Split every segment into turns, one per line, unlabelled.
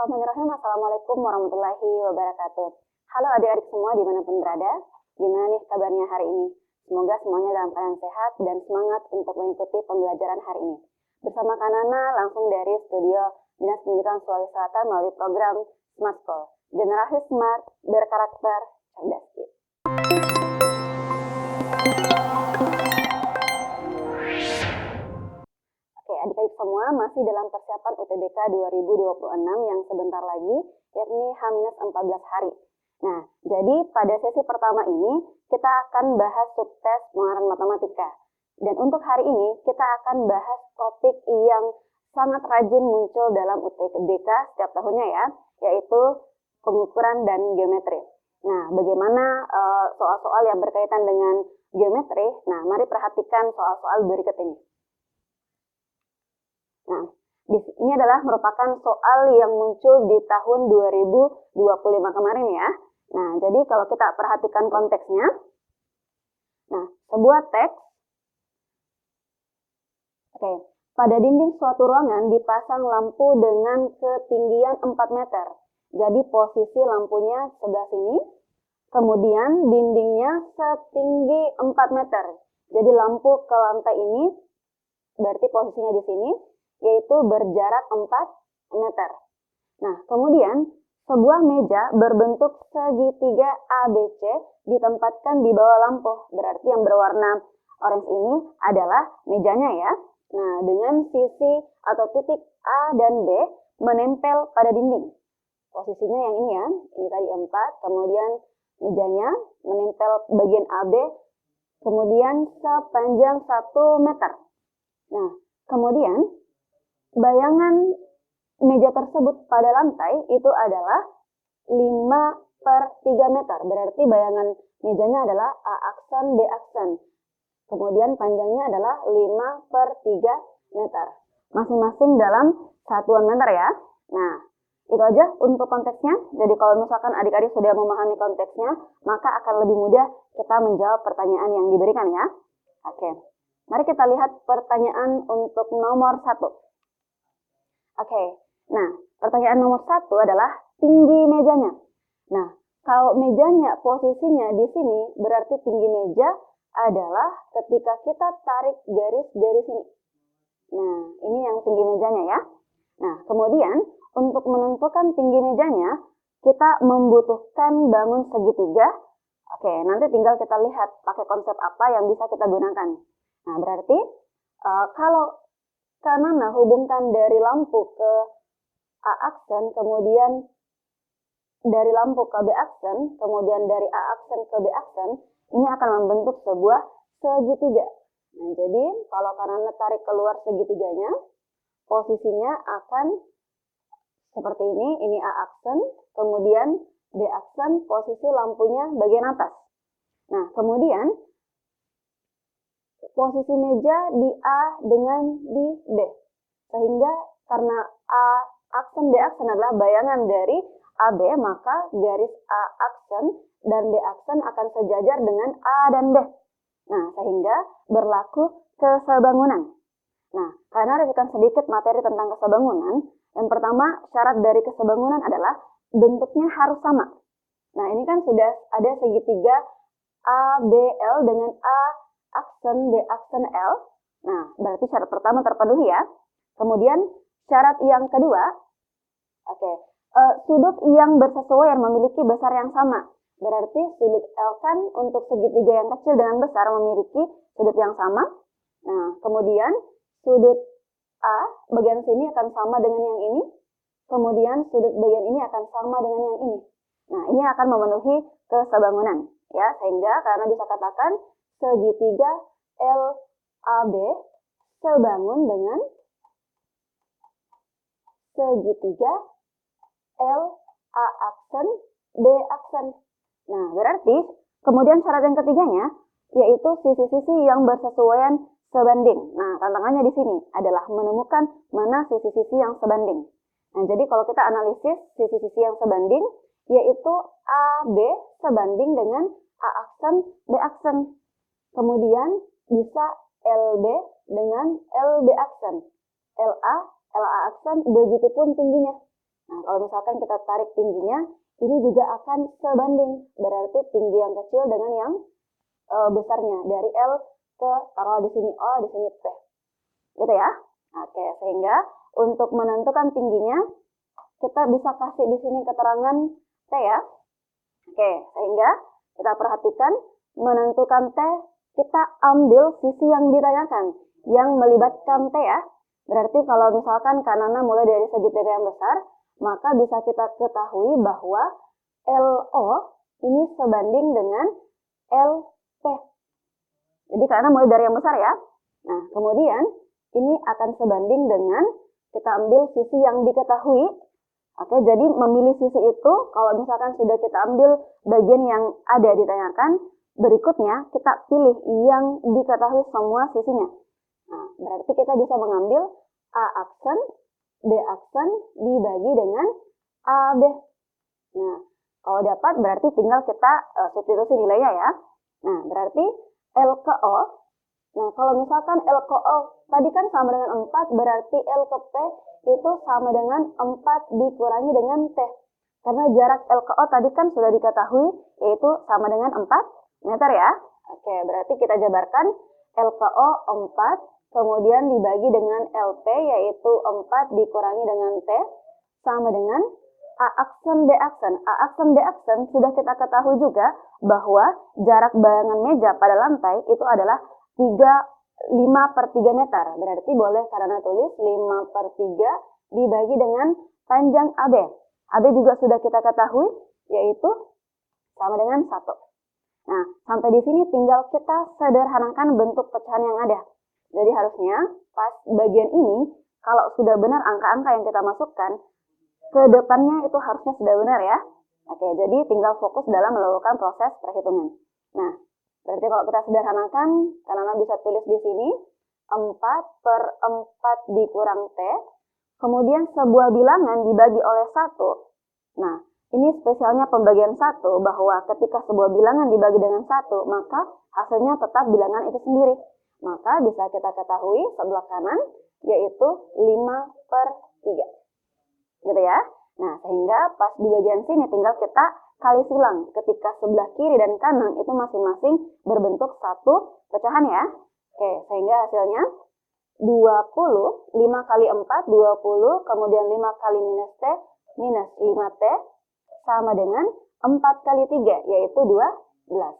Bismillahirrahmanirrahim. Assalamualaikum warahmatullahi wabarakatuh. Halo adik-adik semua dimanapun berada. Gimana nih kabarnya hari ini? Semoga semuanya dalam keadaan sehat dan semangat untuk mengikuti pembelajaran hari ini. Bersama Kanana langsung dari studio Dinas Pendidikan Sulawesi Selatan melalui program Smart School. Generasi Smart berkarakter cerdas. Oke, adik-adik semua masih dalam persiapan UTBK 2026 yang sebentar lagi, yakni H-14 hari. Nah, jadi pada sesi pertama ini kita akan bahas subtes pengenalan matematika. Dan untuk hari ini kita akan bahas topik yang sangat rajin muncul dalam UTBK setiap tahunnya ya, yaitu pengukuran dan geometri. Nah, bagaimana soal-soal yang berkaitan dengan geometri? Nah, mari perhatikan soal-soal berikut ini. Nah, ini adalah merupakan soal yang muncul di tahun 2025 kemarin ya. Nah, jadi kalau kita perhatikan konteksnya, nah, sebuah teks, pada dinding suatu ruangan dipasang lampu dengan ketinggian 4 meter. Jadi posisi lampunya sebelah sini, kemudian dindingnya setinggi 4 meter. Jadi lampu ke lantai ini, berarti posisinya di sini, yaitu berjarak 4 meter. Nah, kemudian sebuah meja berbentuk segitiga ABC ditempatkan di bawah lampu. Berarti yang berwarna orange ini adalah mejanya ya. Nah, dengan sisi atau titik A dan B menempel pada dinding. Posisinya yang ini ya, ini tadi 4, kemudian mejanya menempel bagian AB, kemudian sepanjang 1 meter. Nah, kemudian bayangan meja tersebut pada lantai itu adalah 5/3 meter. Berarti bayangan mejanya adalah A aksen, B aksen. Kemudian panjangnya adalah 5/3 meter. Masing-masing dalam satuan meter ya. Nah, itu aja untuk konteksnya. Jadi kalau misalkan adik-adik sudah memahami konteksnya, maka akan lebih mudah kita menjawab pertanyaan yang diberikan ya. Oke, mari kita lihat pertanyaan untuk nomor 1. Oke, nah pertanyaan nomor 1 adalah tinggi mejanya. Nah, kalau mejanya posisinya di sini, berarti tinggi meja adalah ketika kita tarik garis dari sini. Nah, ini yang tinggi mejanya ya. Nah, kemudian untuk menentukan tinggi mejanya, kita membutuhkan bangun segitiga. Oke, nanti tinggal kita lihat pakai konsep apa yang bisa kita gunakan. Nah, berarti kalau Kanana hubungkan dari lampu ke A aksen, kemudian dari lampu ke B aksen, kemudian dari A aksen ke B aksen, ini akan membentuk sebuah segitiga. Nah, jadi kalau Kanana tarik keluar segitiganya, posisinya akan seperti ini A aksen, kemudian B aksen, posisi lampunya bagian atas. Nah, kemudian posisi meja di A dengan di B. Sehingga karena A aksen B aksen adalah bayangan dari AB, maka garis A aksen dan B aksen akan sejajar dengan A dan B. Nah, sehingga berlaku kesebangunan. Nah, karena reviewkan sedikit materi tentang kesebangunan, yang pertama syarat dari kesebangunan adalah bentuknya harus sama. Nah, ini kan sudah ada segitiga ABL dengan A aksen B aksen L. Nah, berarti syarat pertama terpenuhi ya. Kemudian syarat yang kedua, sudut yang bersesuaian memiliki besar yang sama. Berarti sudut L kan untuk segitiga yang kecil dengan besar memiliki sudut yang sama. Nah, kemudian sudut A bagian sini akan sama dengan yang ini. Kemudian sudut bagian ini akan sama dengan yang ini. Nah, ini akan memenuhi kesebangunan ya, sehingga karena bisa katakan segitiga LAB sebangun dengan segitiga LA aksen B aksen. Nah, berarti kemudian syarat yang ketiganya yaitu sisi-sisi yang bersesuaian sebanding. Nah, tantangannya di sini adalah menemukan mana sisi-sisi yang sebanding. Nah, jadi kalau kita analisis sisi-sisi yang sebanding yaitu AB sebanding dengan A aksen B aksen. Kemudian bisa LB dengan LB aksen. LA aksen, begitu pun tingginya. Nah, kalau misalkan kita tarik tingginya, ini juga akan sebanding. Berarti tinggi yang kecil dengan yang besarnya. Dari L ke, taruh di sini O, di sini P. Gitu ya. Oke, sehingga untuk menentukan tingginya, kita bisa kasih di sini keterangan T ya. Oke, sehingga kita perhatikan menentukan T, kita ambil sisi yang ditanyakan, yang melibatkan T ya. Berarti kalau misalkan kanannya mulai dari segitiga yang besar, maka bisa kita ketahui bahwa LO ini sebanding dengan LP. Jadi karena mulai dari yang besar ya. Nah, kemudian ini akan sebanding dengan kita ambil sisi yang diketahui. Oke, jadi memilih sisi itu, kalau misalkan sudah kita ambil bagian yang ada ditanyakan, berikutnya kita pilih yang diketahui semua sisinya. Nah, berarti kita bisa mengambil A aksen, B aksen dibagi dengan AB. Nah, kalau dapat berarti tinggal kita substitusi nilainya ya. Nah, berarti L ke O. Nah, kalau misalkan L ke O tadi kan sama dengan 4, berarti L ke P itu sama dengan 4 dikurangi dengan T. Karena jarak L ke O tadi kan sudah diketahui, yaitu sama dengan 4 meter ya. Oke, berarti kita jabarkan L ke O 4, kemudian dibagi dengan LP, yaitu 4 dikurangi dengan T, sama dengan A aksen B aksen. A aksen B aksen sudah kita ketahui juga bahwa jarak bayangan meja pada lantai itu adalah 5/3 meter. Berarti boleh karena tulis 5/3 dibagi dengan panjang AB. AB juga sudah kita ketahui, yaitu sama dengan 1. Nah, sampai di sini tinggal kita sederhanakan bentuk pecahan yang ada. Jadi harusnya pas bagian ini, kalau sudah benar angka-angka yang kita masukkan, ke depannya itu harusnya sudah benar ya. Oke, jadi tinggal fokus dalam melakukan proses perhitungan. Nah, berarti kalau kita sederhanakan, karena bisa tulis di sini, 4/4 dikurang T, kemudian sebuah bilangan dibagi oleh 1. Nah, ini spesialnya pembagian 1, bahwa ketika sebuah bilangan dibagi dengan 1, maka hasilnya tetap bilangan itu sendiri. Maka bisa kita ketahui sebelah kanan, yaitu 5/3. Gitu ya. Nah, sehingga pas di bagian sini tinggal kita kali silang ketika sebelah kiri dan kanan itu masing-masing berbentuk satu pecahan ya. Oke, sehingga hasilnya 20, 5 kali 4, 20, kemudian 5 kali minus T, minus 5T, sama dengan 4 kali 3, yaitu 12.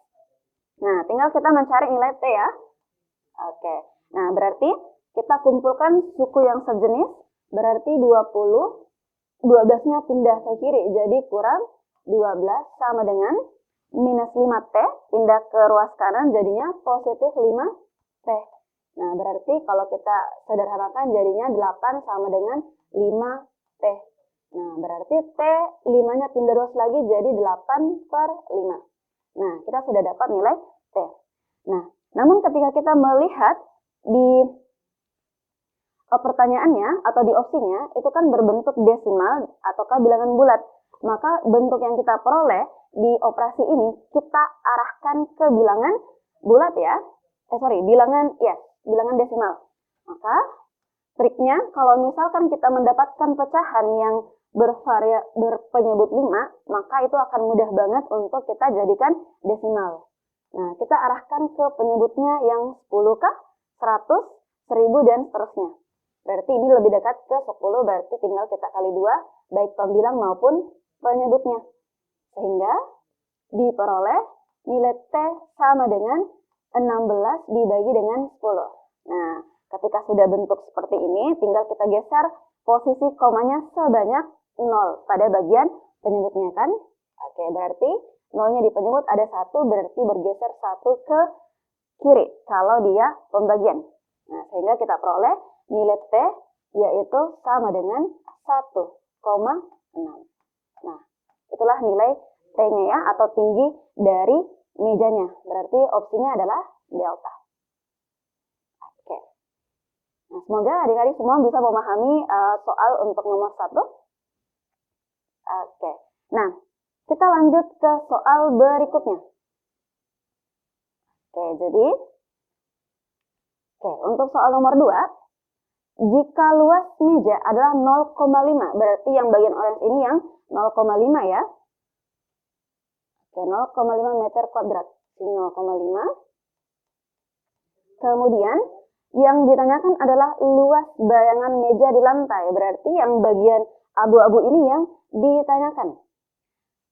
Nah, tinggal kita mencari nilai T ya. Oke, nah berarti kita kumpulkan suku yang sejenis, berarti 20, 12-nya pindah ke kiri, jadi kurang 12 sama dengan minus 5T, pindah ke ruas kanan, jadinya positif 5T. Nah, berarti kalau kita sederhanakan jadinya 8 sama dengan 5T. Nah, berarti T 5-nya pindah ruas lagi jadi 8/5. Nah, kita sudah dapat nilai T. Nah, namun ketika kita melihat di pertanyaannya atau di opsinya, itu kan berbentuk desimal ataukah bilangan bulat. Maka bentuk yang kita peroleh di operasi ini, kita arahkan ke bilangan bulat ya. Bilangan desimal. Maka triknya, kalau misalkan kita mendapatkan pecahan yang berpenyebut 5, maka itu akan mudah banget untuk kita jadikan desimal. Nah, kita arahkan ke penyebutnya yang 10 kah, 100, 1000, dan seterusnya. Berarti ini lebih dekat ke 10, berarti tinggal kita kali 2, baik pembilang maupun penyebutnya. Sehingga diperoleh nilai T sama dengan 16 dibagi dengan 10. Nah, ketika sudah bentuk seperti ini, tinggal kita geser posisi komanya sebanyak 0 pada bagian penyebutnya kan. Oke, berarti 0-nya di penyebut ada 1, berarti bergeser 1 ke kiri kalau dia pembagian. Nah, sehingga kita peroleh nilai T yaitu sama dengan 1,6. Nah, itulah nilai T-nya ya, atau tinggi dari mejanya. Berarti opsinya adalah delta. Oke. Nah, semoga adik-adik semua bisa memahami soal untuk nomor 1. Oke. Nah, kita lanjut ke soal berikutnya. Oke, jadi untuk soal nomor 2, jika luas meja adalah 0,5, berarti yang bagian orange ini yang 0,5 ya. Oke, 0,5 meter kuadrat. Ini 0,5. Kemudian, yang ditanyakan adalah luas bayangan meja di lantai. Berarti yang bagian abu-abu ini yang ditanyakan.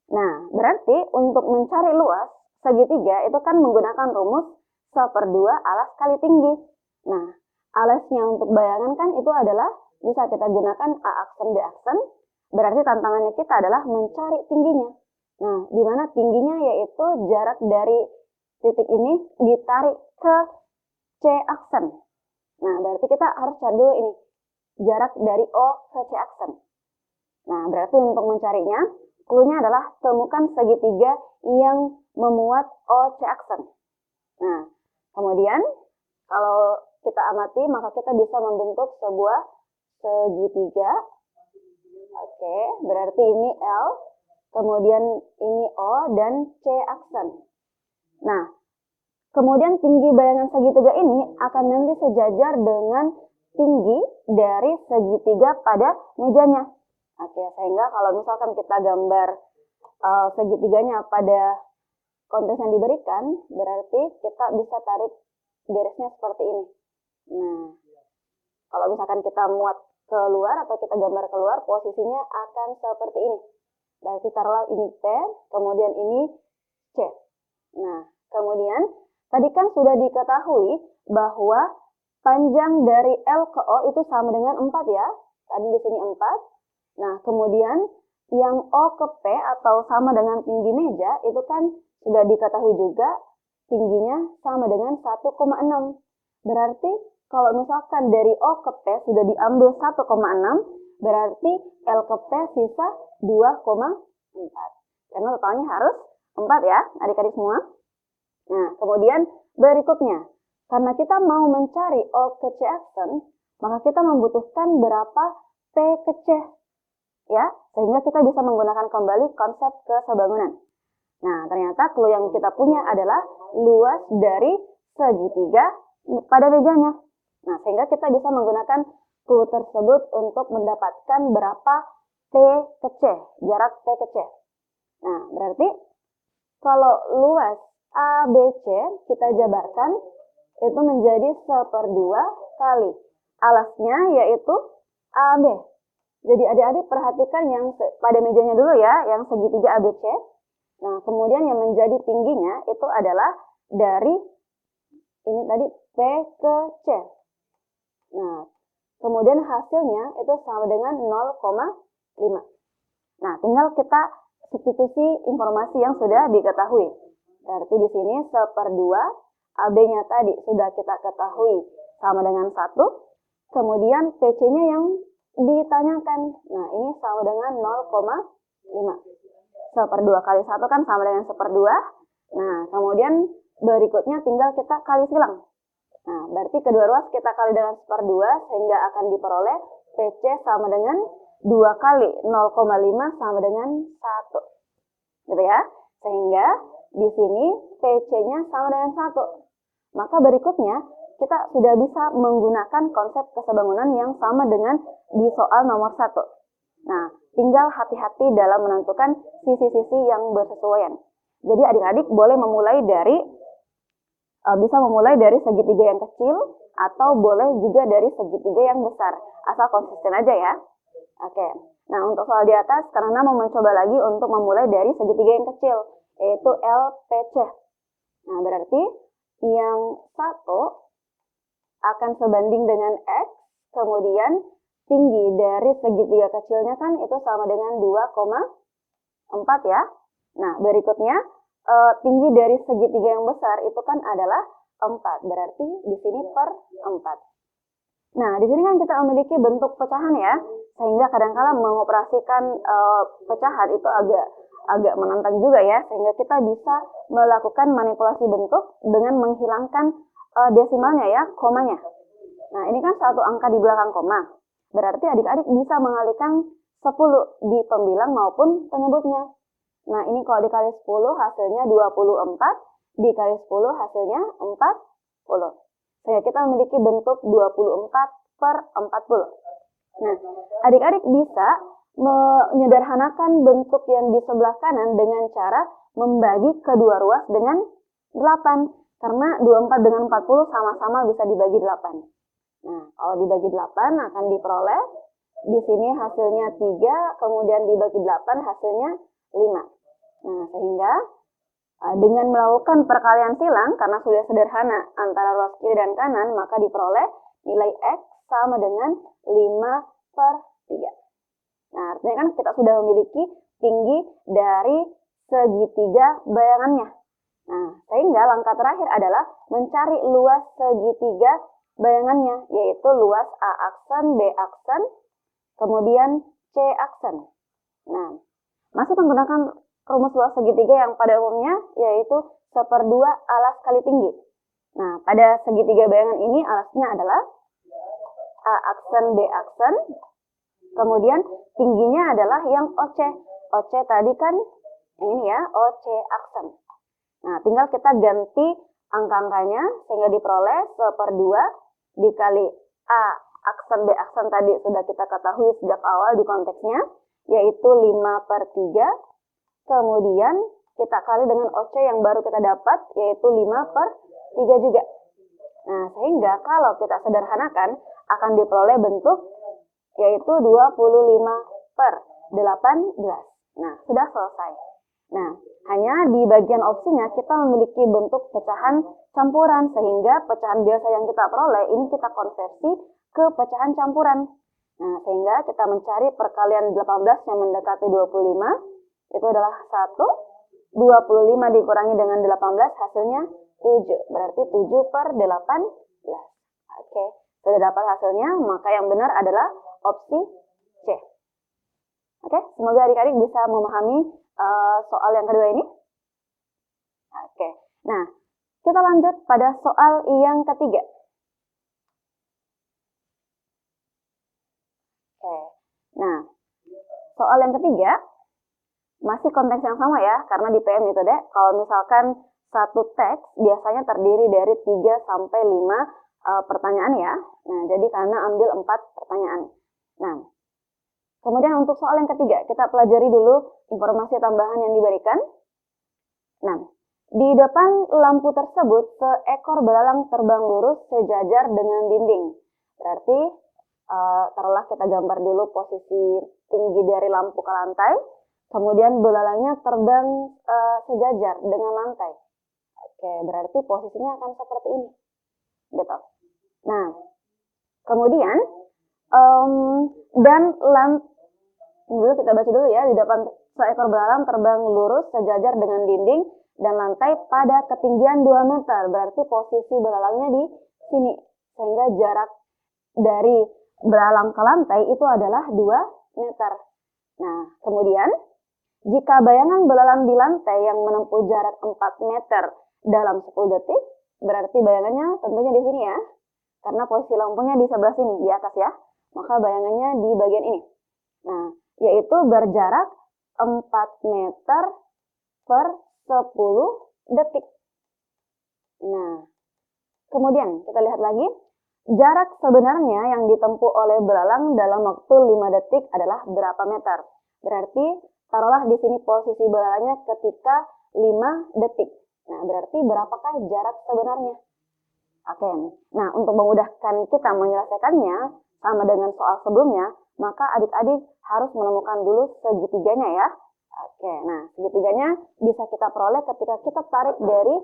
Nah, berarti untuk mencari luas segitiga itu kan menggunakan rumus 1/2 alas kali tinggi. Nah, alasnya untuk bayangan kan itu adalah bisa kita gunakan A aksen B aksen. Berarti tantangannya kita adalah mencari tingginya. Nah, di mana tingginya yaitu jarak dari titik ini ditarik ke C aksen. Nah, berarti kita harus cari dulu ini, jarak dari O ke C aksen. Nah, berarti untuk mencarinya, clue-nya adalah temukan segitiga yang memuat O C aksen. Nah, kemudian kalau kita amati, maka kita bisa membentuk sebuah segitiga. Oke, berarti ini L, kemudian ini O, dan C aksen. Nah, kemudian tinggi bayangan segitiga ini akan nanti sejajar dengan tinggi dari segitiga pada mejanya. Oke, sehingga kalau misalkan kita gambar segitiganya pada konteks yang diberikan, berarti kita bisa tarik garisnya seperti ini. Nah, kalau misalkan kita muat keluar atau kita gambar keluar, posisinya akan seperti ini. Berarti taruhlah ini P, kemudian ini C. Nah, kemudian tadi kan sudah diketahui bahwa panjang dari L ke O itu sama dengan 4 ya. Tadi di sini 4. Nah, kemudian yang O ke P atau sama dengan tinggi meja itu kan sudah diketahui juga tingginya sama dengan 1,6. Berarti kalau misalkan dari O ke P sudah diambil 1,6, berarti L ke P sisa 2,4. Karena totalnya harus 4 ya, adik-adik semua. Nah, kemudian berikutnya, karena kita mau mencari O ke C aksen, maka kita membutuhkan berapa P ke C. Ya, sehingga kita bisa menggunakan kembali konsep kesebangunan. Nah, ternyata clue yang kita punya adalah luas dari segitiga pada mejanya. Nah, sehingga kita bisa menggunakan clue tersebut untuk mendapatkan berapa P ke C, jarak P ke C. Nah, berarti kalau luas ABC kita jabarkan itu menjadi 1/2 kali alasnya yaitu AB. Jadi adik-adik perhatikan yang pada mejanya dulu ya, yang segitiga ABC. Nah, kemudian yang menjadi tingginya itu adalah dari ini tadi P ke C. Nah, kemudian hasilnya itu sama dengan 0,5. Nah, tinggal kita substitusi informasi yang sudah diketahui. Berarti di sini 1/2 AB-nya tadi sudah kita ketahui sama dengan 1. Kemudian PC-nya yang ditanyakan. Nah, ini sama dengan 0,5. 1/2 kali 1 kan sama dengan 1/2. Nah, kemudian berikutnya tinggal kita kali silang. Nah, berarti kedua ruas kita kali dengan 1/2 sehingga akan diperoleh PC sama dengan 2 kali 0,5 sama dengan 1. Gitu ya. Sehingga di sini PC-nya sama dengan 1. Maka berikutnya kita sudah bisa menggunakan konsep kesebangunan yang sama dengan di soal nomor 1. Nah, tinggal hati-hati dalam menentukan sisi-sisi yang bersesuaian. Jadi adik-adik boleh bisa memulai dari segitiga yang kecil atau boleh juga dari segitiga yang besar. Asal konsisten aja ya. Oke. Nah, untuk soal di atas, karena mau mencoba lagi untuk memulai dari segitiga yang kecil, yaitu LPC. Nah, berarti yang 1 akan sebanding dengan X, kemudian tinggi dari segitiga kecilnya kan itu sama dengan 2,4 ya. Nah, berikutnya tinggi dari segitiga yang besar itu kan adalah 4, berarti di sini per 4. Nah, di sini kan kita memiliki bentuk pecahan ya, sehingga kadang-kala mengoperasikan pecahan itu agak menantang juga ya, sehingga kita bisa melakukan manipulasi bentuk dengan menghilangkan desimalnya ya, komanya. Nah, ini kan satu angka di belakang koma. Berarti adik-adik bisa mengalihkan 10 di pembilang maupun penyebutnya. Nah, ini kalau dikali 10 hasilnya 24, dikali 10 hasilnya 40. Sehingga kita memiliki bentuk 24 per 40. Nah, adik-adik bisa menyederhanakan bentuk yang di sebelah kanan dengan cara membagi kedua ruas dengan 8. Karena 24 dengan 40 sama-sama bisa dibagi 8. Nah, kalau dibagi 8 akan diperoleh di sini hasilnya 3, kemudian dibagi 8 hasilnya 5. Nah, sehingga dengan melakukan perkalian silang, karena sudah sederhana antara ruas kiri dan kanan, maka diperoleh nilai X sama dengan 5/3. Nah, artinya kan kita sudah memiliki tinggi dari segitiga bayangannya. Nah, sehingga langkah terakhir adalah mencari luas segitiga bayangannya, yaitu luas A aksen, B aksen, kemudian C aksen. Nah, masih menggunakan rumus luas segitiga yang pada umumnya yaitu 1/2 alas kali tinggi. Nah, pada segitiga bayangan ini alasnya adalah A aksen, B aksen, kemudian tingginya adalah yang OC. OC tadi kan yang ini ya, OC aksen. Nah, tinggal kita ganti angka-angkanya sehingga diperoleh 1/2 dikali A aksen, B aksen tadi sudah kita ketahui sejak awal di konteksnya, yaitu 5/3. Kemudian kita kali dengan OC yang baru kita dapat, yaitu 5/3 juga. Nah, sehingga kalau kita sederhanakan akan diperoleh bentuk yaitu 25/18. Nah, sudah selesai. Nah, hanya di bagian opsinya kita memiliki bentuk pecahan campuran, sehingga pecahan biasa yang kita peroleh ini kita konversi ke pecahan campuran. Nah, sehingga kita mencari perkalian 18 yang mendekati 25, itu adalah 1, 25 dikurangi dengan 18 hasilnya 7, berarti 7/18. Oke, sudah dapat hasilnya, maka yang benar adalah opsi C. Oke, semoga adik-adik bisa memahami soal yang kedua ini. Oke, nah kita lanjut pada soal yang ketiga. Oke, nah soal yang ketiga masih konteks yang sama ya, karena di PM itu deh, kalau misalkan satu teks biasanya terdiri dari 3 sampai 5 pertanyaan ya. Nah, jadi karena ambil 4 pertanyaan. Nah, kemudian untuk soal yang ketiga, kita pelajari dulu informasi tambahan yang diberikan. Nah, di depan lampu tersebut, seekor belalang terbang lurus sejajar dengan dinding. Berarti, taruhlah kita gambar dulu posisi tinggi dari lampu ke lantai. Kemudian belalangnya terbang sejajar dengan lantai. Oke, berarti posisinya akan seperti ini. Gitu. Nah, kemudian dulu kita baca dulu ya, di depan seekor belalang terbang lurus sejajar dengan dinding dan lantai pada ketinggian 2 meter. Berarti posisi belalangnya di sini. Sehingga jarak dari belalang ke lantai itu adalah 2 meter. Nah, kemudian jika bayangan belalang di lantai yang menempuh jarak 4 meter dalam 10 detik, berarti bayangannya tentunya di sini ya. Karena posisi lampunya di sebelah sini, di atas ya. Maka bayangannya di bagian ini. Nah, yaitu berjarak 4 meter per 10 detik. Nah, kemudian kita lihat lagi. Jarak sebenarnya yang ditempuh oleh belalang dalam waktu 5 detik adalah berapa meter? Berarti taruhlah di sini posisi belalangnya ketika 5 detik. Nah, berarti berapakah jarak sebenarnya? Oke, nah untuk memudahkan kita menyelesaikannya sama dengan soal sebelumnya, maka adik-adik harus menemukan dulu segitiganya ya. Oke, nah segitiganya bisa kita peroleh ketika kita tarik dari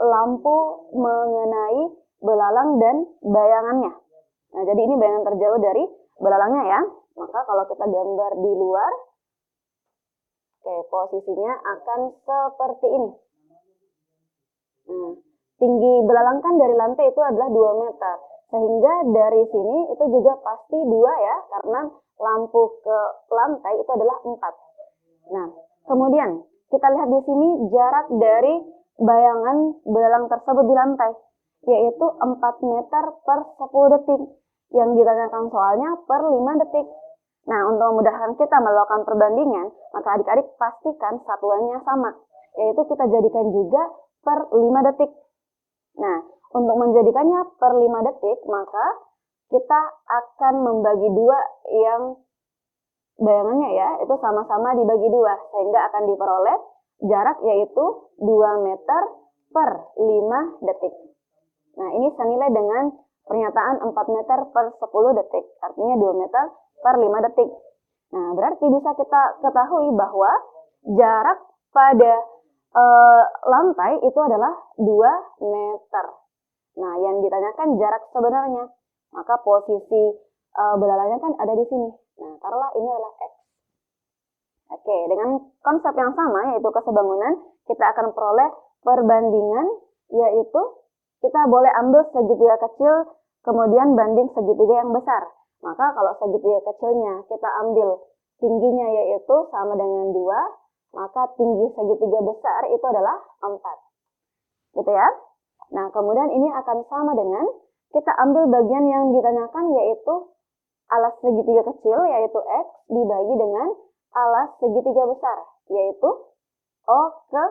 lampu mengenai belalang dan bayangannya. Nah, jadi ini bayangan terjauh dari belalangnya ya. Maka kalau kita gambar di luar, oke, posisinya akan seperti ini. Nah, tinggi belalang kan dari lantai itu adalah 2 meter. Sehingga dari sini itu juga pasti 2 ya, karena lampu ke lantai itu adalah 4. Nah, kemudian kita lihat di sini jarak dari bayangan belalang tersebut di lantai, yaitu 4 meter per 10 detik. Yang ditanyakan soalnya per 5 detik. Nah, untuk memudahkan kita melakukan perbandingan, maka adik-adik pastikan satuannya sama, yaitu kita jadikan juga per 5 detik. Nah, untuk menjadikannya per 5 detik, maka kita akan membagi dua yang bayangannya ya, itu sama-sama dibagi dua, sehingga akan diperoleh jarak yaitu 2 meter per 5 detik. Nah, ini senilai dengan pernyataan 4 meter per 10 detik, artinya 2 meter per 5 detik. Nah, berarti bisa kita ketahui bahwa jarak pada lantai itu adalah 2 meter. Nah, yang ditanyakan jarak sebenarnya, maka posisi belalainya kan ada di sini. Nah, taruhlah ini adalah X. Oke, dengan konsep yang sama yaitu kesebangunan, kita akan peroleh perbandingan, yaitu kita boleh ambil segitiga kecil kemudian banding segitiga yang besar. Maka kalau segitiga kecilnya kita ambil tingginya yaitu sama dengan 2, maka tinggi segitiga besar itu adalah 4. Gitu ya. Nah, kemudian ini akan sama dengan kita ambil bagian yang ditanyakan yaitu alas segitiga kecil yaitu X dibagi dengan alas segitiga besar yaitu O ke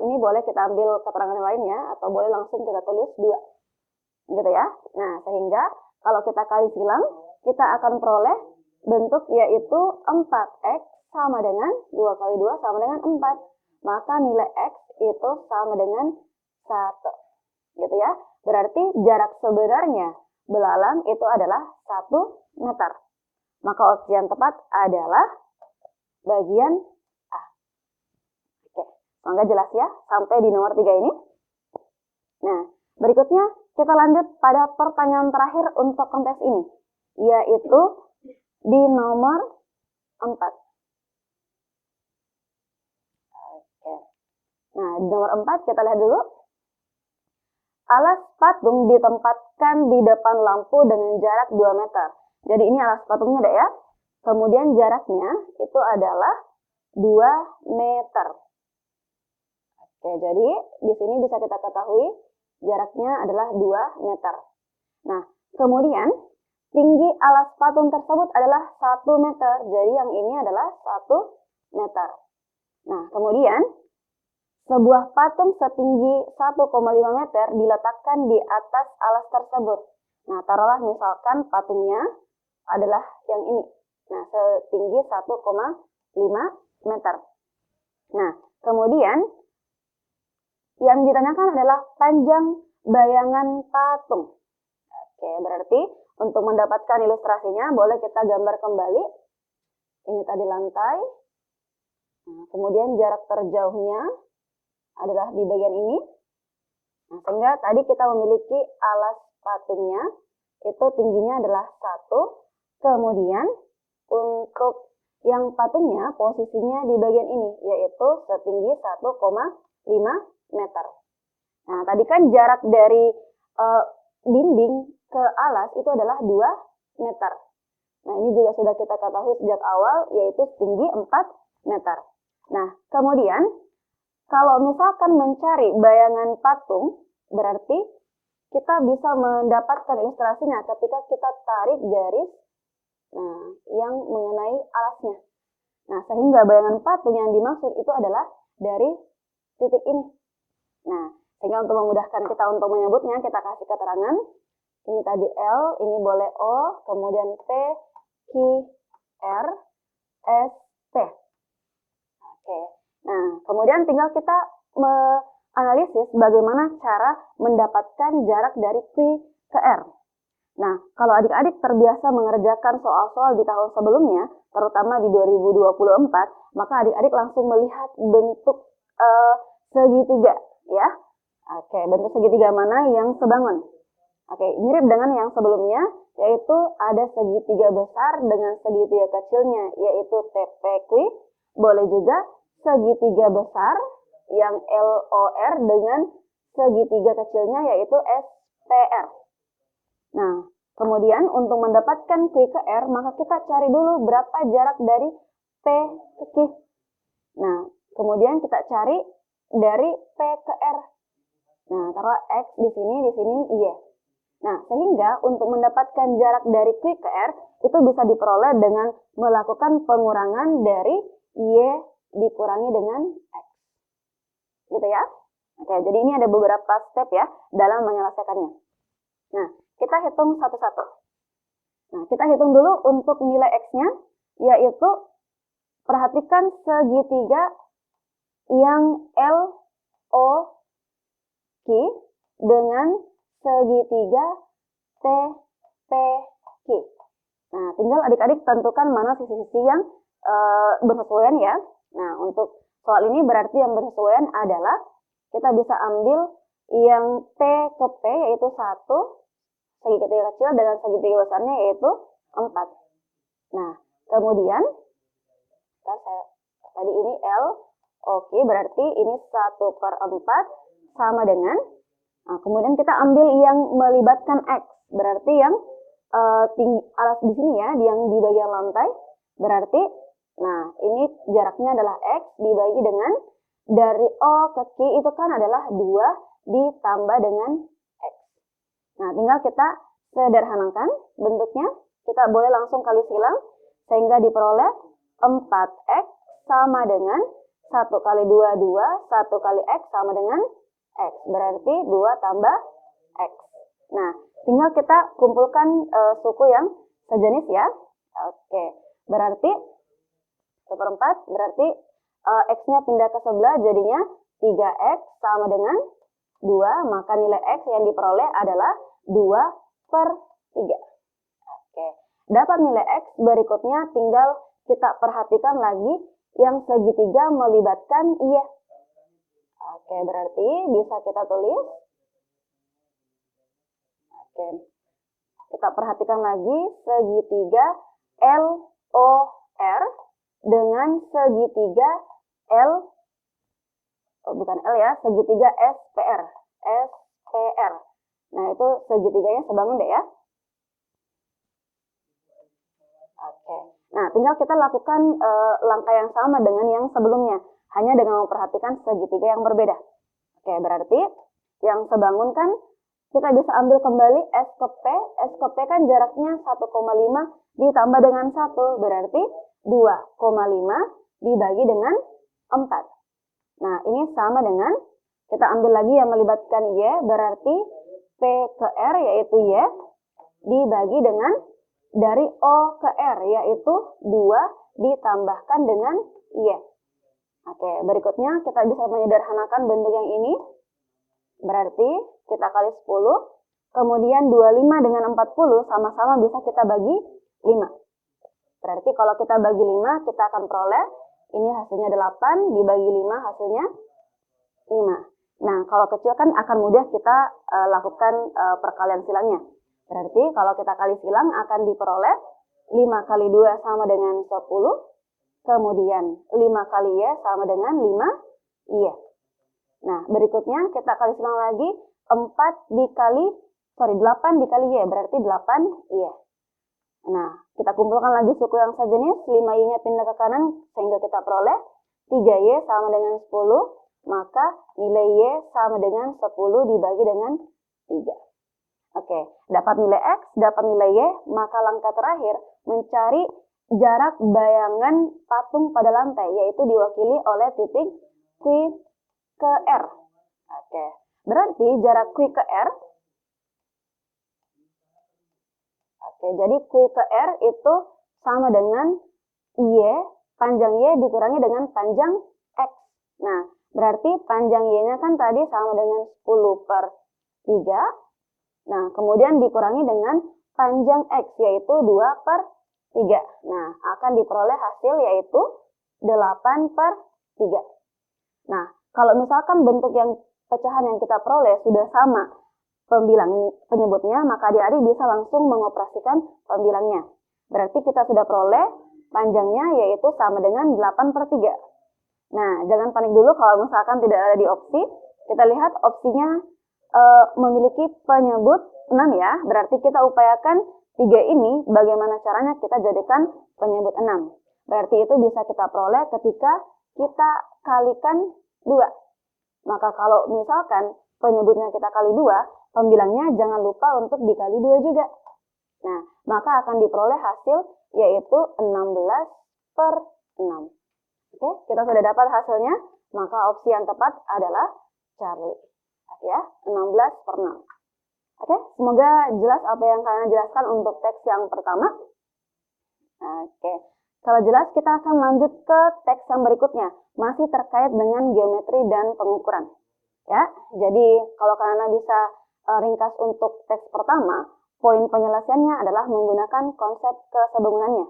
ini boleh kita ambil keterangan lainnya atau boleh langsung kita tulis 2. Gitu ya. Nah, sehingga kalau kita kali silang, kita akan peroleh bentuk yaitu 4X sama dengan 2 kali 2 sama dengan 4. Maka nilai X itu sama dengan 1. Gitu ya. Berarti jarak sebenarnya belalang itu adalah 1 meter. Maka opsi yang tepat adalah bagian A. Oke, semoga jelas ya sampai di nomor 3 ini. Nah, berikutnya kita lanjut pada pertanyaan terakhir untuk konteks ini, yaitu di nomor 4. Oke. Nah, di nomor 4 kita lihat dulu. Alas patung ditempatkan di depan lampu dengan jarak 2 meter. Jadi ini alas patungnya deh ya. Kemudian jaraknya itu adalah 2 meter. Oke, jadi di sini bisa kita ketahui jaraknya adalah 2 meter. Nah, kemudian tinggi alas patung tersebut adalah 1 meter. Jadi yang ini adalah 1 meter. Nah, kemudian sebuah patung setinggi 1,5 meter diletakkan di atas alas tersebut. Nah, taruhlah misalkan patungnya adalah yang ini. Nah, setinggi 1,5 meter. Nah, kemudian yang ditanyakan adalah panjang bayangan patung. Oke, berarti untuk mendapatkan ilustrasinya boleh kita gambar kembali. Ini tadi lantai. Nah, kemudian jarak terjauhnya adalah di bagian ini. Nah, sehingga tadi kita memiliki alas patungnya itu tingginya adalah 1. Kemudian untuk yang patungnya posisinya di bagian ini yaitu setinggi 1,5 meter. Nah, tadi kan jarak dari dinding ke alas itu adalah 2 meter. Nah, ini juga sudah kita ketahui sejak awal yaitu setinggi 4 meter. Nah, kemudian kalau misalkan mencari bayangan patung, berarti kita bisa mendapatkan ilustrasinya ketika kita tarik garis yang mengenai alasnya. Nah, sehingga bayangan patung yang dimaksud itu adalah dari titik ini. Nah, sehingga untuk memudahkan kita untuk menyebutnya, kita kasih keterangan. Ini tadi L, ini boleh O, kemudian P, Q, R, S, T. Oke. Nah, kemudian tinggal kita menganalisis bagaimana cara mendapatkan jarak dari Q ke R. Nah, kalau adik-adik terbiasa mengerjakan soal-soal di tahun sebelumnya, terutama di 2024, maka adik-adik langsung melihat bentuk segitiga, ya. Oke, bentuk segitiga mana yang sebangun? Oke, mirip dengan yang sebelumnya, yaitu ada segitiga besar dengan segitiga kecilnya, yaitu TPQ. Boleh juga segitiga besar yang LOR dengan segitiga kecilnya yaitu SPR. Nah, kemudian untuk mendapatkan Q ke R, maka kita cari dulu berapa jarak dari P ke Q. Nah, kemudian kita cari dari P ke R. Nah, taruh X di sini Y. Nah, sehingga untuk mendapatkan jarak dari Q ke R, itu bisa diperoleh dengan melakukan pengurangan dari Y dikurangi dengan X. Gitu ya. Oke, jadi ini ada beberapa step ya dalam menyelesaikannya. Nah, kita hitung satu-satu. Nah, kita hitung dulu untuk nilai X-nya, yaitu perhatikan segitiga yang LOQ dengan segitiga TPQ. Nah, tinggal adik-adik tentukan mana sisi-sisi yang bersesuaian ya. Nah, untuk soal ini berarti yang bersesuaian adalah kita bisa ambil yang T ke P yaitu 1, segitiga kecil dengan segitiga besarnya yaitu 4. Nah, kemudian tadi ini L, oke, berarti ini 1/4 sama dengan, nah, kemudian kita ambil yang melibatkan X, berarti yang alas di sini ya, yang di bagian lantai, berarti, nah ini jaraknya adalah X dibagi dengan, dari O ke Q itu kan adalah 2 ditambah dengan X. Nah, tinggal kita sederhanakan bentuknya, kita boleh langsung kali silang, sehingga diperoleh 4X sama dengan 1 kali 2, 2, 1 kali X sama dengan X, berarti 2 tambah X. Nah, tinggal kita kumpulkan suku yang sejenis ya. Oke, berarti 1/4, berarti X-nya pindah ke sebelah, jadinya 3X sama dengan 2, maka nilai X yang diperoleh adalah 2/3. Oke, dapat nilai X, berikutnya tinggal kita perhatikan lagi yang segitiga melibatkan Y. Oke, berarti bisa kita tulis. Oke, kita perhatikan lagi segitiga LOR dengan segitiga segitiga SPR. Nah, itu segitiganya sebangun deh ya. Oke. Nah, tinggal kita lakukan langkah yang sama dengan yang sebelumnya, hanya dengan memperhatikan segitiga yang berbeda. Oke, berarti yang sebangun kan kita bisa ambil kembali S ke P. S ke P kan jaraknya 1,5 ditambah dengan 1, berarti 2,5 dibagi dengan 4. Nah, ini sama dengan, kita ambil lagi yang melibatkan Y, berarti P ke R yaitu Y, dibagi dengan dari O ke R yaitu 2 ditambahkan dengan Y. Oke, berikutnya kita bisa menyederhanakan bentuk yang ini. Berarti kita kali 10, kemudian 25 dengan 40 sama-sama bisa kita bagi 5. Berarti kalau kita bagi 5, kita akan peroleh, ini hasilnya 8, dibagi 5 hasilnya 5. Nah, kalau kecil kan akan mudah kita lakukan perkalian silangnya. Berarti kalau kita kali silang akan diperoleh 5 kali 2 sama dengan 10, kemudian 5 kali Y sama dengan 5 Y. Nah, berikutnya kita kali silang lagi, 8 dikali Y, berarti 8 Y. Nah, kita kumpulkan lagi suku yang sejenis, 5Y-nya pindah ke kanan, sehingga kita peroleh 3Y sama dengan 10, maka nilai Y sama dengan 10 dibagi dengan 3. Oke, dapat nilai X, dapat nilai Y, maka langkah terakhir mencari jarak bayangan patung pada lantai, yaitu diwakili oleh titik Q ke R. Oke, berarti jarak Q ke R, jadi Q ke R itu sama dengan Y, panjang Y dikurangi dengan panjang X. Nah, berarti panjang Y-nya kan tadi sama dengan 10/3. Nah, kemudian dikurangi dengan panjang X, yaitu 2/3. Nah, akan diperoleh hasil yaitu 8/3. Nah, kalau misalkan bentuk yang pecahan yang kita peroleh sudah sama penyebutnya, maka adik-adik bisa langsung mengoperasikan pembilangnya. Berarti kita sudah peroleh panjangnya yaitu sama dengan 8/3. Nah, jangan panik dulu kalau misalkan tidak ada di opsi. Kita lihat opsinya memiliki penyebut 6 ya. Berarti kita upayakan 3 ini bagaimana caranya kita jadikan penyebut 6. Berarti itu bisa kita peroleh ketika kita kalikan 2. Maka kalau misalkan penyebutnya kita kali 2, pembilangnya jangan lupa untuk dikali 2 juga. Nah, maka akan diperoleh hasil yaitu 16/6. Oke, kita sudah dapat hasilnya, maka opsi yang tepat adalah Charlie. Ya, 16/6. Oke, semoga jelas apa yang kalian jelaskan untuk teks yang pertama. Oke, kalau jelas kita akan lanjut ke teks yang berikutnya, masih terkait dengan geometri dan pengukuran. Ya, jadi kalau kalian bisa ringkas untuk teks pertama, poin penyelesaiannya adalah menggunakan konsep kesebangunannya.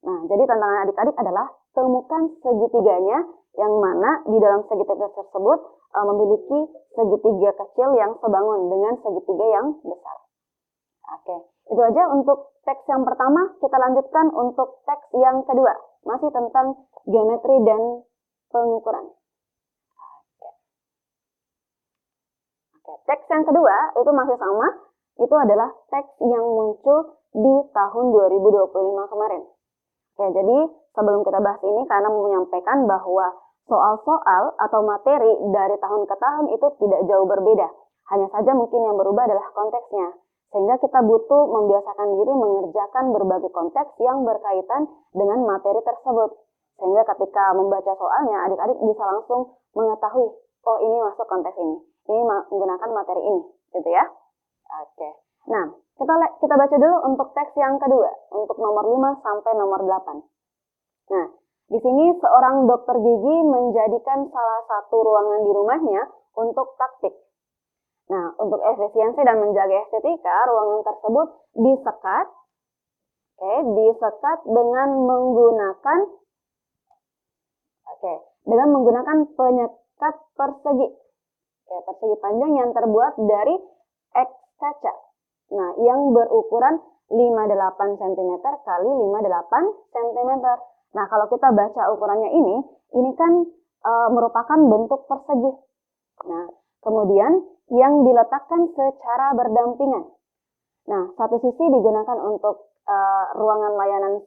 Nah, jadi tantangan adik-adik adalah temukan segitiganya, yang mana di dalam segitiga tersebut memiliki segitiga kecil yang sebangun dengan segitiga yang besar. Oke, itu aja untuk teks yang pertama. Kita lanjutkan untuk teks yang kedua, masih tentang geometri dan pengukuran. Oke, teks yang kedua itu masih sama, itu adalah teks yang muncul di tahun 2025 kemarin. Oke, jadi sebelum kita bahas ini, karena menyampaikan bahwa soal-soal atau materi dari tahun ke tahun itu tidak jauh berbeda. Hanya saja mungkin yang berubah adalah konteksnya. Sehingga kita butuh membiasakan diri mengerjakan berbagai konteks yang berkaitan dengan materi tersebut. Sehingga ketika membaca soalnya, adik-adik bisa langsung mengetahui, oh ini masuk konteks ini menggunakan materi ini, gitu ya. Oke. Nah, kita baca dulu untuk teks yang kedua, untuk nomor 5 sampai nomor 8. Nah, di sini seorang dokter gigi menjadikan salah satu ruangan di rumahnya untuk praktik. Nah, untuk efisiensi dan menjaga estetika, ruangan tersebut disekat dengan menggunakan penyekat persegi. Persegi panjang yang terbuat dari X kaca. Nah, yang berukuran 58 cm kali 58 cm. Nah, kalau kita baca ukurannya ini kan merupakan bentuk persegi. Nah, kemudian yang diletakkan secara berdampingan. Nah, satu sisi digunakan untuk ruangan layanan,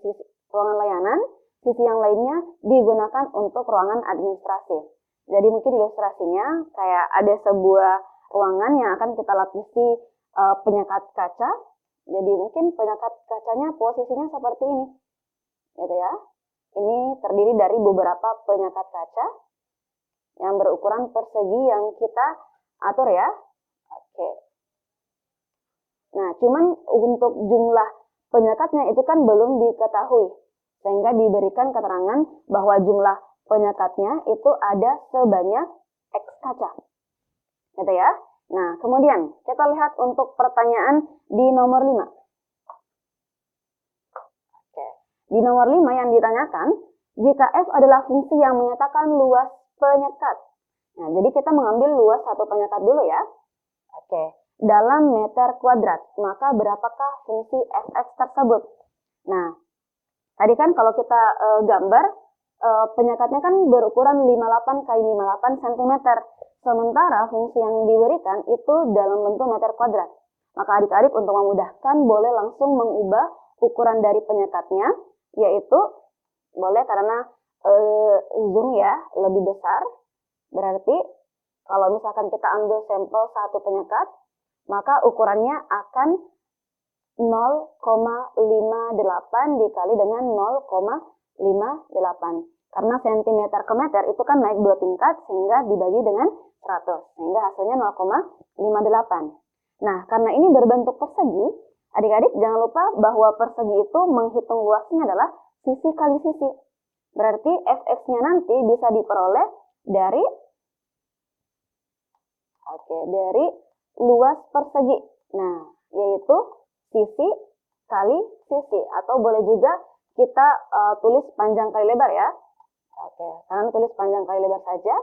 sisi yang lainnya digunakan untuk ruangan administrasi. Jadi mungkin ilustrasinya kayak ada sebuah ruangan yang akan kita lapisi penyekat kaca. Jadi mungkin penyekat kacanya posisinya seperti ini, gitu ya. Ini terdiri dari beberapa penyekat kaca yang berukuran persegi yang kita atur ya. Oke. Nah, cuman untuk jumlah penyekatnya itu kan belum diketahui, sehingga diberikan keterangan bahwa jumlah penyekatnya itu ada sebanyak X kaca. Gitu ya. Nah, kemudian kita lihat untuk pertanyaan di nomor 5. Oke. Di nomor 5 yang ditanyakan, jika F adalah fungsi yang menyatakan luas penyekat. Nah, jadi kita mengambil luas satu penyekat dulu ya. Oke. Dalam meter kuadrat, maka berapakah fungsi Fx tersebut? Nah, tadi kan kalau kita gambar, penyekatnya kan berukuran 58 kali 58 cm. Sementara fungsi yang diberikan itu dalam bentuk meter kuadrat. Maka adik-adik untuk memudahkan boleh langsung mengubah ukuran dari penyekatnya, yaitu boleh karena zoom ya lebih besar. Berarti kalau misalkan kita ambil sampel satu penyekat, maka ukurannya akan 0,58 dikali dengan 0,58. Karena cm ke meter itu kan naik 2 tingkat sehingga dibagi dengan 100. Sehingga hasilnya 0,58. Nah, karena ini berbentuk persegi, adik-adik jangan lupa bahwa persegi itu menghitung luasnya adalah sisi kali sisi. Berarti Fx-nya nanti bisa diperoleh dari luas persegi. Nah, yaitu sisi kali sisi, atau boleh juga kita tulis panjang kali lebar ya. Oke, kalian tulis panjang kali lebar saja.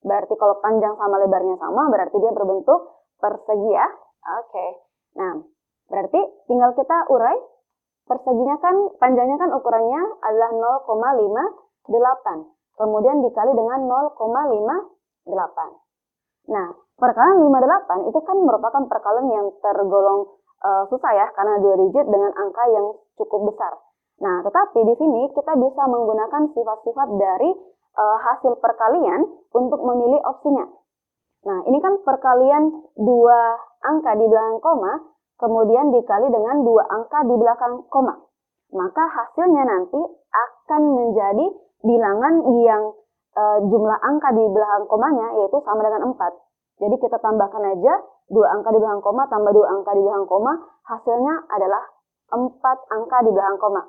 Berarti kalau panjang sama lebarnya sama, berarti dia berbentuk persegi ya. Oke. Nah, berarti tinggal kita urai. Perseginya kan, panjangnya kan ukurannya adalah 0,58. Kemudian dikali dengan 0,58. Nah, perkalian 58 itu kan merupakan perkalian yang tergolong susah ya, karena 2 digit dengan angka yang cukup besar. Nah, tetapi di sini kita bisa menggunakan sifat-sifat dari hasil perkalian untuk memilih opsinya. Nah, ini kan perkalian 2 angka di belakang koma, kemudian dikali dengan 2 angka di belakang koma. Maka hasilnya nanti akan menjadi bilangan yang jumlah angka di belakang komanya yaitu sama dengan 4. Jadi kita tambahkan aja 2 angka di belakang koma tambah 2 angka di belakang koma, hasilnya adalah 4 angka di belakang koma.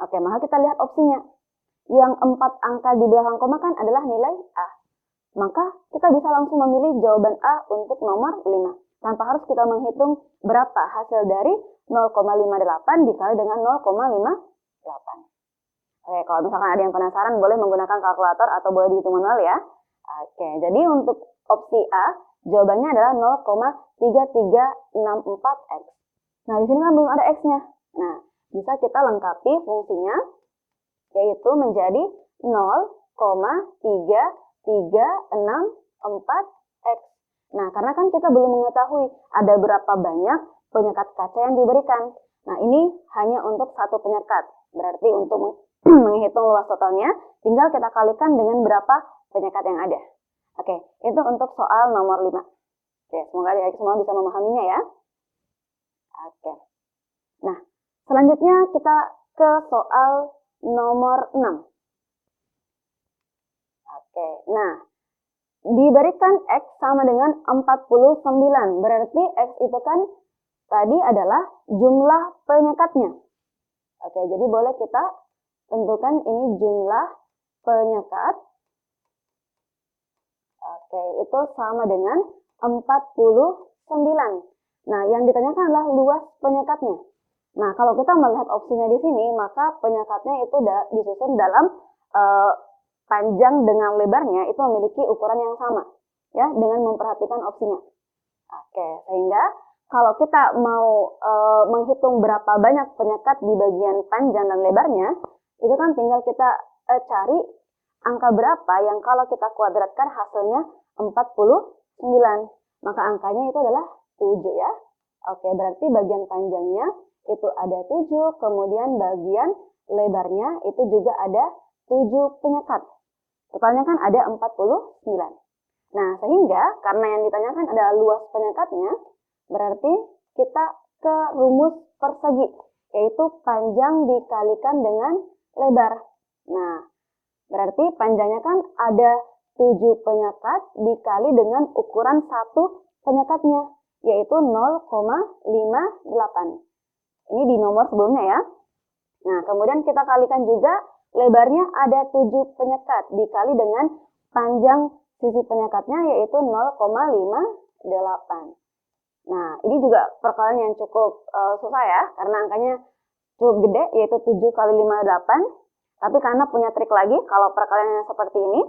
Oke, maka kita lihat opsinya. Yang 4 angka di belakang koma kan adalah nilai A. Maka kita bisa langsung memilih jawaban A untuk nomor 5. Tanpa harus kita menghitung berapa hasil dari 0,58 dikali dengan 0,58. Oke, kalau misalkan ada yang penasaran boleh menggunakan kalkulator atau boleh dihitung manual ya. Oke, jadi untuk opsi A jawabannya adalah 0,3364X. Nah, di sini kan belum ada X-nya. Nah, bisa kita lengkapi fungsinya yaitu menjadi 0,3364X. Nah, karena kan kita belum mengetahui ada berapa banyak penyekat kaca yang diberikan. Nah, ini hanya untuk satu penyekat. Berarti untuk menghitung luas totalnya, tinggal kita kalikan dengan berapa penyekat yang ada. Oke, itu untuk soal nomor 5. Oke, semoga adik-adik semua bisa memahaminya ya. Oke. Nah, selanjutnya kita ke soal nomor 6. Oke, nah, diberikan X sama dengan 49. Berarti X itu kan tadi adalah jumlah penyekatnya. Oke, jadi boleh kita tentukan ini jumlah penyekat. Oke, itu sama dengan 49. Nah, yang ditanyakan adalah luas penyekatnya. Nah, kalau kita melihat opsinya di sini, maka penyekatnya itu disusun dalam panjang dengan lebarnya itu memiliki ukuran yang sama, ya, dengan memperhatikan opsinya. Oke, sehingga kalau kita mau menghitung berapa banyak penyekat di bagian panjang dan lebarnya, itu kan tinggal kita cari angka berapa yang kalau kita kuadratkan hasilnya 49. Maka angkanya itu adalah 7 ya. Oke, berarti bagian panjangnya itu ada 7, kemudian bagian lebarnya itu juga ada 7 penyekat. Totalnya kan ada 49. Nah, sehingga karena yang ditanyakan adalah luas penyekatnya, berarti kita ke rumus persegi, yaitu panjang dikalikan dengan lebar. Nah, berarti panjangnya kan ada 7 penyekat dikali dengan ukuran 1 penyekatnya, yaitu 0,58. Ini di nomor sebelumnya ya. Nah, kemudian kita kalikan juga lebarnya ada 7 penyekat dikali dengan panjang sisi penyekatnya yaitu 0,58. Nah, ini juga perkalian yang cukup susah ya, karena angkanya cukup gede yaitu 7 kali 58. Tapi karena punya trik lagi kalau perkaliannya seperti ini,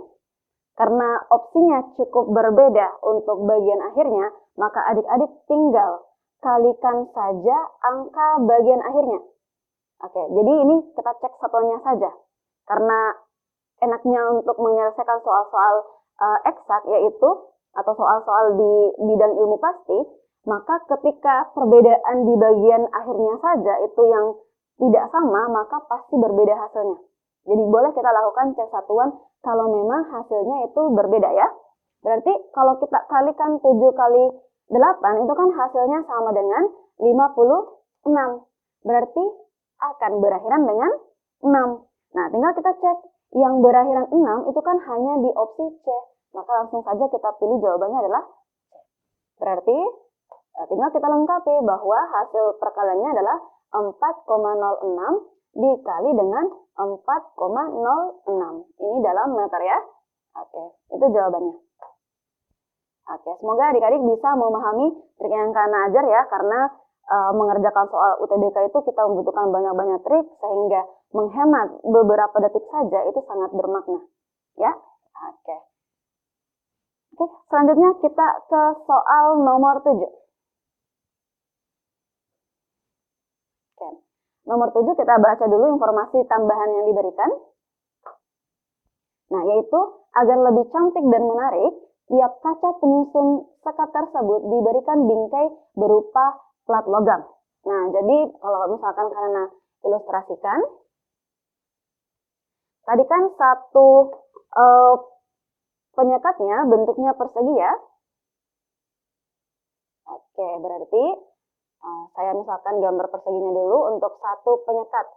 karena opsinya cukup berbeda untuk bagian akhirnya, maka adik-adik tinggal kalikan saja angka bagian akhirnya. Oke, jadi ini kita cek satuannya saja. Karena enaknya untuk menyelesaikan soal-soal eksak yaitu atau soal-soal di bidang ilmu pasti, maka ketika perbedaan di bagian akhirnya saja itu yang tidak sama, maka pasti berbeda hasilnya. Jadi boleh kita lakukan cek satuan kalau memang hasilnya itu berbeda ya. Berarti kalau kita kalikan 7 kali 8 itu kan hasilnya sama dengan 56. Berarti akan berakhiran dengan 6. Nah, tinggal kita cek yang berakhiran 6 itu kan hanya di opsi C. Maka langsung saja kita pilih jawabannya adalah C. Berarti tinggal kita lengkapi bahwa hasil perkaliannya adalah 4,06 dikali dengan 4,06. Ini dalam meter ya. Oke, itu jawabannya. Oke, semoga adik-adik bisa memahami trik yang Kana ajar ya, karena mengerjakan soal UTBK itu kita membutuhkan banyak-banyak trik sehingga menghemat beberapa detik saja itu sangat bermakna. Ya, oke. Oke, selanjutnya kita ke soal nomor 7. Oke. Nomor 7 kita baca dulu informasi tambahan yang diberikan. Nah, yaitu agar lebih cantik dan menarik, tiap kaca penyusun sekat tersebut diberikan bingkai berupa plat logam. Nah, jadi kalau misalkan karena ilustrasikan, tadi kan satu penyekatnya bentuknya persegi ya. Oke, berarti saya misalkan gambar perseginya dulu untuk satu penyekat.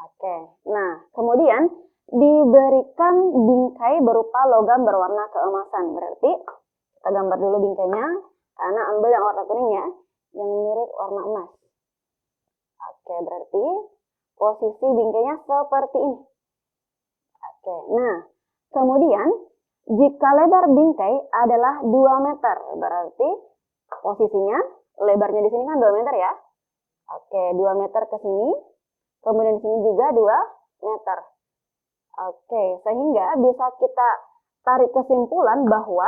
Oke, nah kemudian diberikan bingkai berupa logam berwarna keemasan. Berarti kita gambar dulu bingkainya. karena ambil yang warna kuning ya, yang mirip warna emas. Oke, berarti posisi bingkainya seperti ini. Oke, nah kemudian jika lebar bingkai adalah 2 meter, berarti posisinya lebarnya di sini kan 2 meter ya. Oke, 2 meter ke sini, kemudian di sini juga 2 meter. Oke, sehingga bisa kita tarik kesimpulan bahwa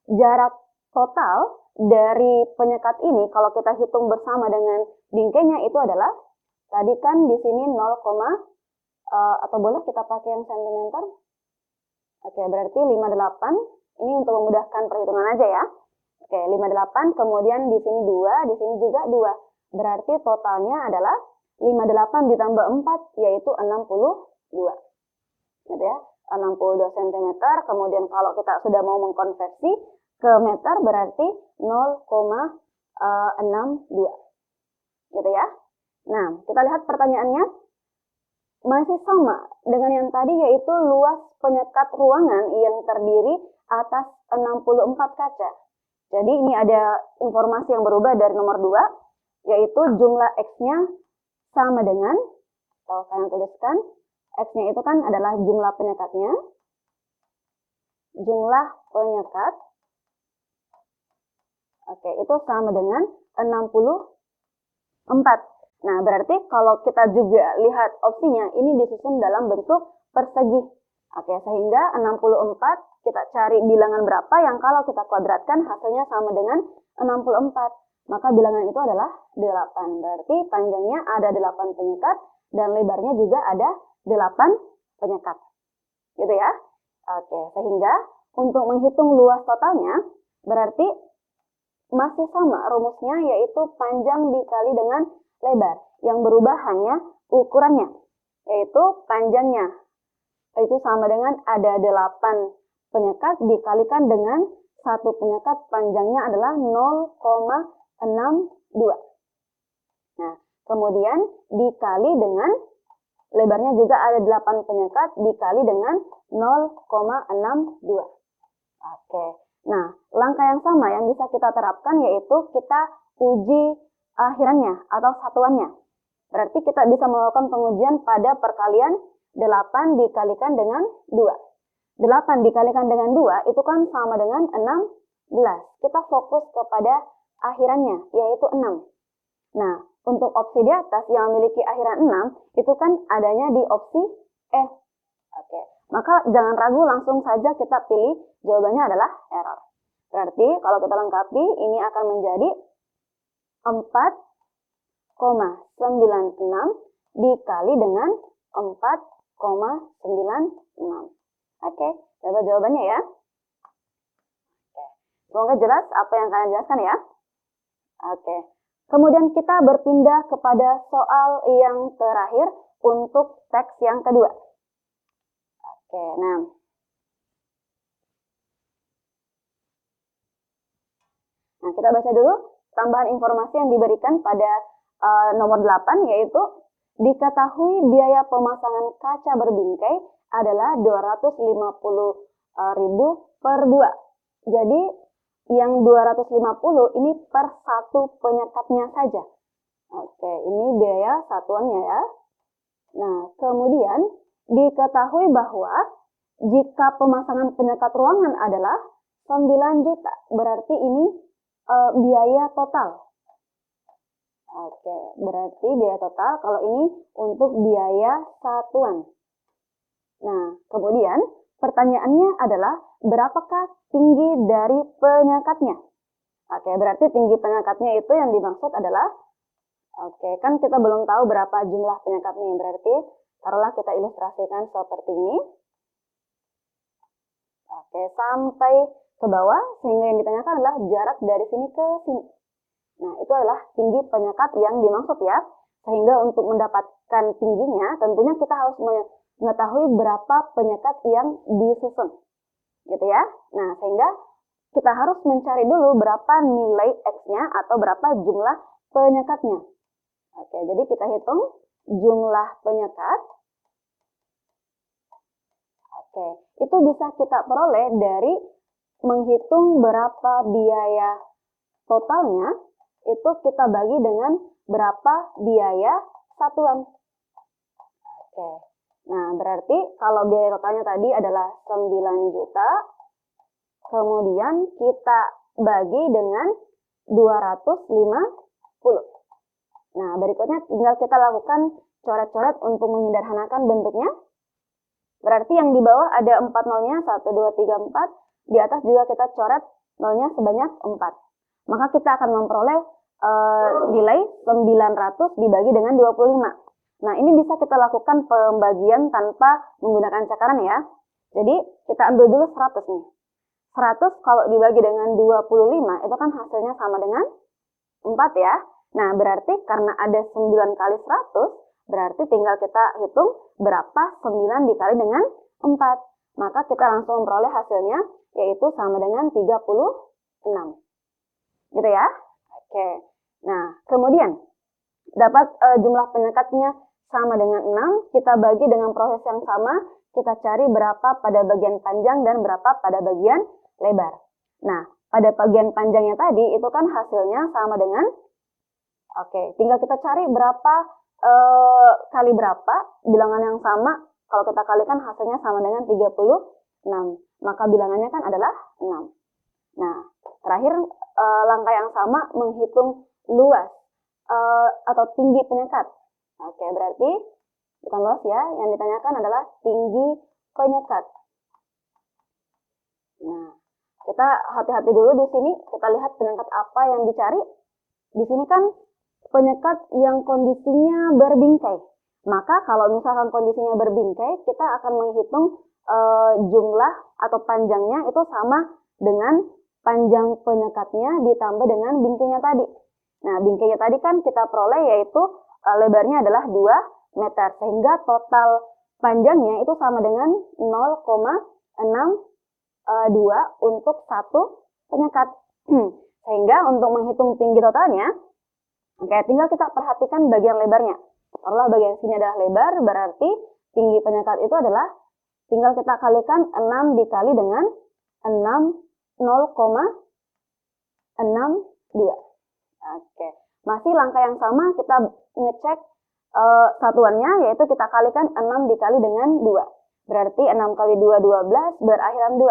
jarak total dari penyekat ini kalau kita hitung bersama dengan bingkainya itu adalah tadi kan di sini 0, atau boleh kita pakai yang sentimeter. Oke, berarti 58. Ini untuk memudahkan perhitungan aja ya. Oke, 58, kemudian di sini 2, di sini juga 2. Berarti totalnya adalah 58 ditambah 4 yaitu 62. Gitu ya. 62 cm, kemudian kalau kita sudah mau mengkonversi ke meter berarti 0,62. Gitu ya. Nah, kita lihat pertanyaannya. Masih sama dengan yang tadi yaitu luas penyekat ruangan yang terdiri atas 64 kaca. Jadi ini ada informasi yang berubah dari nomor 2, yaitu jumlah X-nya sama dengan, atau kalian tuliskan, X-nya itu kan adalah jumlah penyekatnya. Jumlah penyekat, oke, itu sama dengan 64. Nah, berarti kalau kita juga lihat opsinya, ini disusun dalam bentuk persegi. Oke, sehingga 64 kita cari bilangan berapa yang kalau kita kuadratkan hasilnya sama dengan 64. Maka bilangan itu adalah 8. Berarti panjangnya ada 8 penyekat dan lebarnya juga ada 8 penyekat. Gitu ya. Oke, sehingga untuk menghitung luas totalnya berarti masih sama rumusnya yaitu panjang dikali dengan lebar. Yang berubah hanya ukurannya, yaitu panjangnya. Itu sama dengan ada 8 penyekat dikalikan dengan 1 penyekat panjangnya adalah 0,62. Nah, kemudian dikali dengan lebarnya juga ada 8 penyekat dikali dengan 0,62. Oke. Nah, langkah yang sama yang bisa kita terapkan yaitu kita uji akhirannya atau satuannya. Berarti kita bisa melakukan pengujian pada perkalian 8 dikalikan dengan 2. 8 dikalikan dengan 2 itu kan sama dengan 16. Kita fokus kepada akhirannya yaitu 6. Nah, untuk opsi di atas yang memiliki akhiran 6 itu kan adanya di opsi E. Oke. Maka jangan ragu, langsung saja kita pilih jawabannya adalah error. Berarti kalau kita lengkapi ini akan menjadi 4,96 dikali dengan 4,96. Oke, coba jawabannya ya. Oke. Semoga jelas apa yang kalian jelaskan ya. Oke. Kemudian kita berpindah kepada soal yang terakhir untuk teks yang kedua. Oke, nah. Nah, kita baca dulu tambahan informasi yang diberikan pada nomor 8, yaitu diketahui biaya pemasangan kaca berbingkai adalah 250.000 per 2. Jadi yang 250 ini per satu penyekatnya saja. Oke, ini biaya satuannya ya. Nah, kemudian diketahui bahwa jika pemasangan penyekat ruangan adalah 9 juta, berarti ini biaya total. Oke, berarti biaya total kalau ini untuk biaya satuan. Nah, kemudian pertanyaannya adalah berapakah tinggi dari penyekatnya? Oke, berarti tinggi penyekatnya itu yang dimaksud adalah, oke, kan kita belum tahu berapa jumlah penyekatnya, berarti taruhlah kita ilustrasikan seperti ini. Oke, sampai ke bawah, sehingga yang ditanyakan adalah jarak dari sini ke sini. Nah, itu adalah tinggi penyekat yang dimaksud ya. Sehingga untuk mendapatkan tingginya, tentunya kita harus mengetahui berapa penyekat yang disusun. Gitu ya. Nah, sehingga kita harus mencari dulu berapa nilai X-nya atau berapa jumlah penyekatnya. Oke, jadi kita hitung jumlah penyekat. Oke, itu bisa kita peroleh dari menghitung berapa biaya totalnya itu kita bagi dengan berapa biaya satuan. Oke. Nah, berarti kalau biaya totalnya tadi adalah 9 juta, kemudian kita bagi dengan 250. Nah, berikutnya tinggal kita lakukan coret-coret untuk menyederhanakan bentuknya. Berarti yang di bawah ada 4 nolnya, 1, 2, 3, 4. Di atas juga kita coret nolnya sebanyak 4. Maka kita akan memperoleh nilai 900 dibagi dengan 25. Nah, ini bisa kita lakukan pembagian tanpa menggunakan cakaran ya. Jadi, kita ambil dulu 100 nih. 100 kalau dibagi dengan 25, itu kan hasilnya sama dengan 4 ya. Nah, berarti karena ada 9 kali 100, berarti tinggal kita hitung berapa 9 dikali dengan 4. Maka kita langsung memperoleh hasilnya, yaitu sama dengan 36. Gitu ya. Oke. Nah, kemudian dapat jumlah penyekatnya sama dengan 6, kita bagi dengan proses yang sama, kita cari berapa pada bagian panjang dan berapa pada bagian lebar. Nah, pada bagian panjangnya tadi itu kan hasilnya sama dengan, tinggal kita cari berapa kali berapa, bilangan yang sama, kalau kita kalikan hasilnya sama dengan 36, maka bilangannya kan adalah 6. Nah, terakhir langkah yang sama menghitung luas atau tinggi penyekat. Oke, berarti bukan luas ya, yang ditanyakan adalah tinggi penyekat. Nah, kita hati-hati dulu di sini, kita lihat penyekat apa yang dicari. Di sini kan penyekat yang kondisinya berbingkai. Maka kalau misalkan kondisinya berbingkai, kita akan menghitung jumlah atau panjangnya itu sama dengan panjang penyekatnya ditambah dengan bingkainya tadi. Nah, bingkainya tadi kan kita peroleh yaitu lebarnya adalah 2 meter. Sehingga total panjangnya itu sama dengan 0,62 untuk satu penyekat. Sehingga untuk menghitung tinggi totalnya, tinggal kita perhatikan bagian lebarnya. Kalau bagian sini adalah lebar, berarti tinggi penyekat itu adalah, tinggal kita kalikan 6 dikali dengan 0,62. Oke. Masih langkah yang sama, kita ngecek satuannya, yaitu kita kalikan 6 dikali dengan 2. Berarti 6 kali 2, 12, berakhiran 2.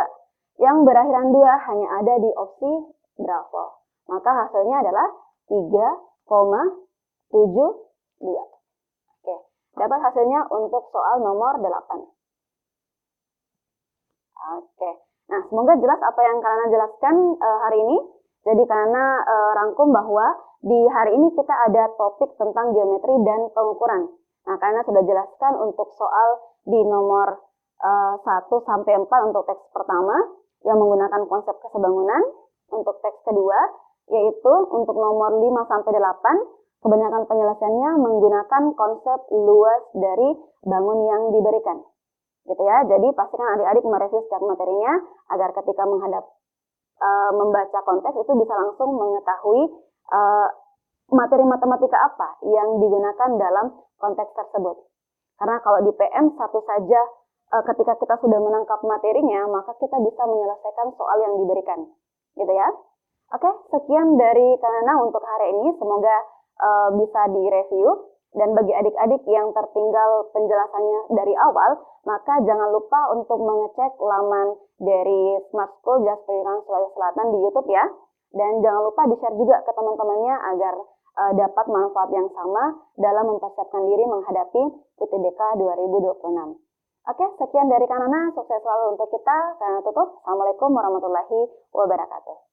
Yang berakhiran 2 hanya ada di opsi Bravo. Maka hasilnya adalah 3,72. Oke, dapat hasilnya untuk soal nomor 8. Oke, nah semoga jelas apa yang Kanana jelaskan hari ini. Jadi Kanana rangkum bahwa di hari ini kita ada topik tentang geometri dan pengukuran. Nah, Kanana sudah jelaskan untuk soal di nomor 1 sampai 4 untuk teks pertama yang menggunakan konsep kesebangunan. Untuk teks kedua yaitu untuk nomor 5 sampai 8, kebanyakan penyelesaiannya menggunakan konsep luas dari bangun yang diberikan. Gitu ya. Jadi pastikan adik-adik mereview setiap materinya agar ketika membaca konteks itu bisa langsung mengetahui materi matematika apa yang digunakan dalam konteks tersebut. Karena kalau di PM satu saja ketika kita sudah menangkap materinya, maka kita bisa menyelesaikan soal yang diberikan. Gitu ya. Oke, sekian dari Kanana untuk hari ini. Semoga bisa direview. Dan bagi adik-adik yang tertinggal penjelasannya dari awal, maka jangan lupa untuk mengecek laman dari Smart School Jas Pendidikan Sulawesi Selatan di YouTube ya. Dan jangan lupa di-share juga ke teman-temannya agar dapat manfaat yang sama dalam mempersiapkan diri menghadapi UTBK 2026. Oke, sekian dari Kanana. Sukses selalu untuk kita. Kanana tutup. Assalamualaikum warahmatullahi wabarakatuh.